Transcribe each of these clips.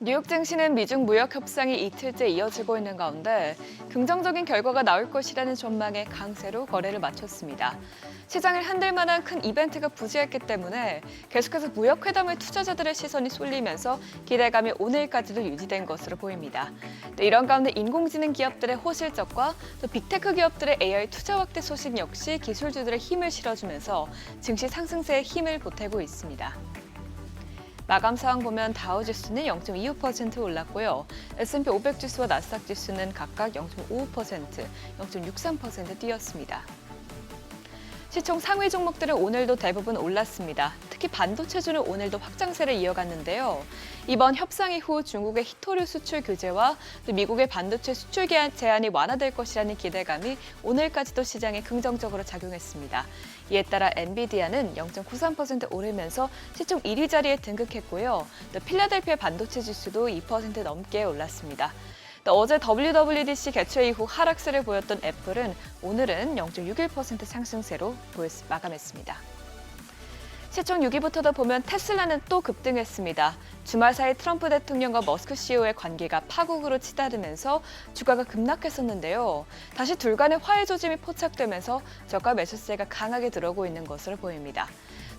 뉴욕 증시는 미중 무역 협상이 이틀째 이어지고 있는 가운데 긍정적인 결과가 나올 것이라는 전망에 강세로 거래를 마쳤습니다. 시장을 흔들 만한 큰 이벤트가 부재했기 때문에 계속해서 무역 회담에 투자자들의 시선이 쏠리면서 기대감이 오늘까지도 유지된 것으로 보입니다. 또 이런 가운데 인공지능 기업들의 호실적과 또 빅테크 기업들의 AI 투자 확대 소식 역시 기술주들의 힘을 실어주면서 증시 상승세에 힘을 보태고 있습니다. 마감 상황 보면 다우지수는 0.25% 올랐고요. S&P 500 지수와 나스닥 지수는 각각 0.55%, 0.63% 뛰었습니다. 시총 상위 종목들은 오늘도 대부분 올랐습니다. 특히 반도체주는 오늘도 확장세를 이어갔는데요. 이번 협상 이후 중국의 히토류 수출 규제와 또 미국의 반도체 수출 제한이 완화될 것이라는 기대감이 오늘까지도 시장에 긍정적으로 작용했습니다. 이에 따라 엔비디아는 0.93% 오르면서 시총 1위 자리에 등극했고요. 또 필라델피아 반도체 지수도 2% 넘게 올랐습니다. 또 어제 WWDC 개최 이후 하락세를 보였던 애플은 오늘은 0.61% 상승세로 마감했습니다. 시총 6위부터도 보면 테슬라는 또 급등했습니다. 주말 사이 트럼프 대통령과 머스크 CEO의 관계가 파국으로 치달으면서 주가가 급락했었는데요. 다시 둘 간의 화해 조짐이 포착되면서 저가 매수세가 강하게 들어오고 있는 것으로 보입니다.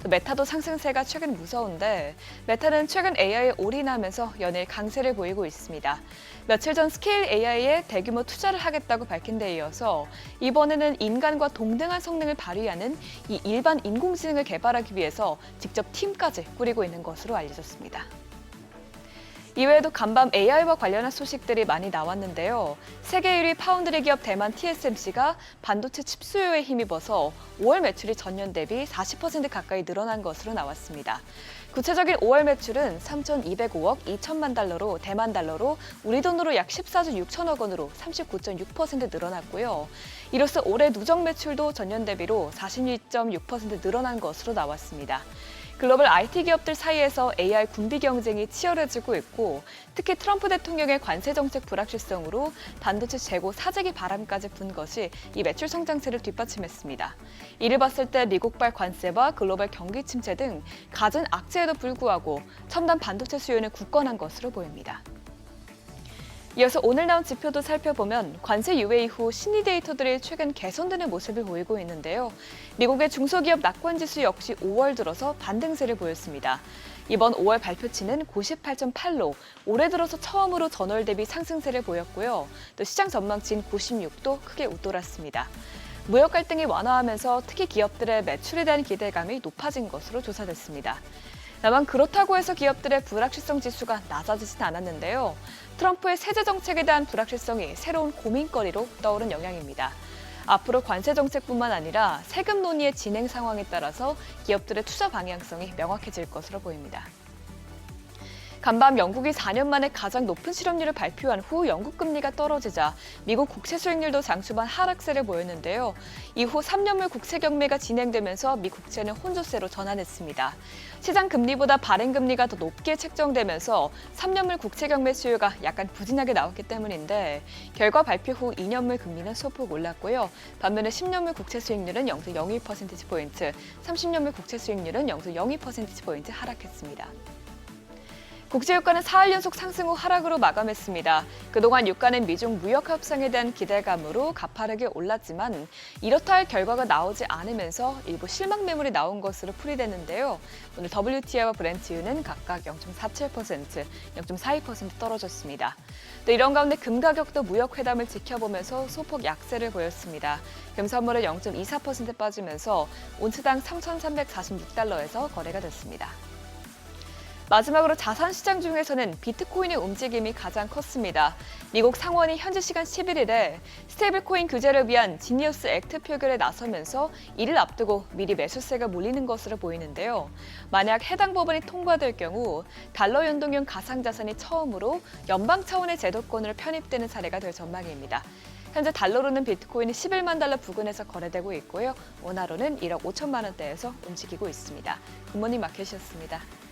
또 메타도 상승세가 최근 무서운데 메타는 최근 AI에 올인하면서 연일 강세를 보이고 있습니다. 며칠 전 스케일 AI에 대규모 투자를 하겠다고 밝힌 데 이어서 이번에는 인간과 동등한 성능을 발휘하는 이 일반 인공지능을 개발하기 위해서 직접 팀까지 꾸리고 있는 것으로 알려졌습니다. 이외에도 간밤 AI와 관련한 소식들이 많이 나왔는데요. 세계 1위 파운드리 기업 대만 TSMC가 반도체 칩 수요에 힘입어서 5월 매출이 전년 대비 40% 가까이 늘어난 것으로 나왔습니다. 구체적인 5월 매출은 3,205억 2천만 달러로 대만 달러로 우리 돈으로 약 14조 6천억 원으로 39.6% 늘어났고요. 이로써 올해 누적 매출도 전년 대비로 42.6% 늘어난 것으로 나왔습니다. 글로벌 IT 기업들 사이에서 AI 군비 경쟁이 치열해지고 있고 특히 트럼프 대통령의 관세 정책 불확실성으로 반도체 재고 사재기 바람까지 분 것이 이 매출 성장세를 뒷받침했습니다. 이를 봤을 때 미국발 관세와 글로벌 경기 침체 등 갖은 악재에도 불구하고 첨단 반도체 수요는 굳건한 것으로 보입니다. 이어서 오늘 나온 지표도 살펴보면 관세 유예 이후 심리 데이터들이 최근 개선되는 모습을 보이고 있는데요. 미국의 중소기업 낙관지수 역시 5월 들어서 반등세를 보였습니다. 이번 5월 발표치는 98.8로 올해 들어서 처음으로 전월 대비 상승세를 보였고요. 또 시장 전망치인 96도 크게 웃돌았습니다. 무역 갈등이 완화하면서 특히 기업들의 매출에 대한 기대감이 높아진 것으로 조사됐습니다. 다만 그렇다고 해서 기업들의 불확실성 지수가 낮아지진 않았는데요. 트럼프의 세제 정책에 대한 불확실성이 새로운 고민거리로 떠오른 영향입니다. 앞으로 관세 정책뿐만 아니라 세금 논의의 진행 상황에 따라서 기업들의 투자 방향성이 명확해질 것으로 보입니다. 간밤 영국이 4년 만에 가장 높은 실업률을 발표한 후 영국 금리가 떨어지자 미국 국채 수익률도 장초반 하락세를 보였는데요. 이후 3년물 국채 경매가 진행되면서 미 국채는 혼조세로 전환했습니다. 시장 금리보다 발행 금리가 더 높게 책정되면서 3년물 국채 경매 수요가 약간 부진하게 나왔기 때문인데 결과 발표 후 2년물 금리는 소폭 올랐고요. 반면에 10년물 국채 수익률은 0.02%포인트, 30년물 국채 수익률은 0.02%포인트 하락했습니다. 국제유가는 4일 연속 상승 후 하락으로 마감했습니다. 그동안 유가는 미중 무역 협상에 대한 기대감으로 가파르게 올랐지만 이렇다 할 결과가 나오지 않으면서 일부 실망 매물이 나온 것으로 풀이됐는데요. 오늘 WTI와 브렌트유는 각각 0.47%, 0.42% 떨어졌습니다. 또 이런 가운데 금 가격도 무역 회담을 지켜보면서 소폭 약세를 보였습니다. 금 선물은 0.24% 빠지면서 온스당 3,346달러에서 거래가 됐습니다. 마지막으로 자산시장 중에서는 비트코인의 움직임이 가장 컸습니다. 미국 상원이 현지 시간 11일에 스테이블코인 규제를 위한 지니어스 액트 표결에 나서면서 이를 앞두고 미리 매수세가 몰리는 것으로 보이는데요. 만약 해당 법안이 통과될 경우 달러 연동형 가상자산이 처음으로 연방 차원의 제도권으로 편입되는 사례가 될 전망입니다. 현재 달러로는 비트코인이 11만 달러 부근에서 거래되고 있고요. 원화로는 1억 5천만 원대에서 움직이고 있습니다. 굿모닝 마켓이었습니다.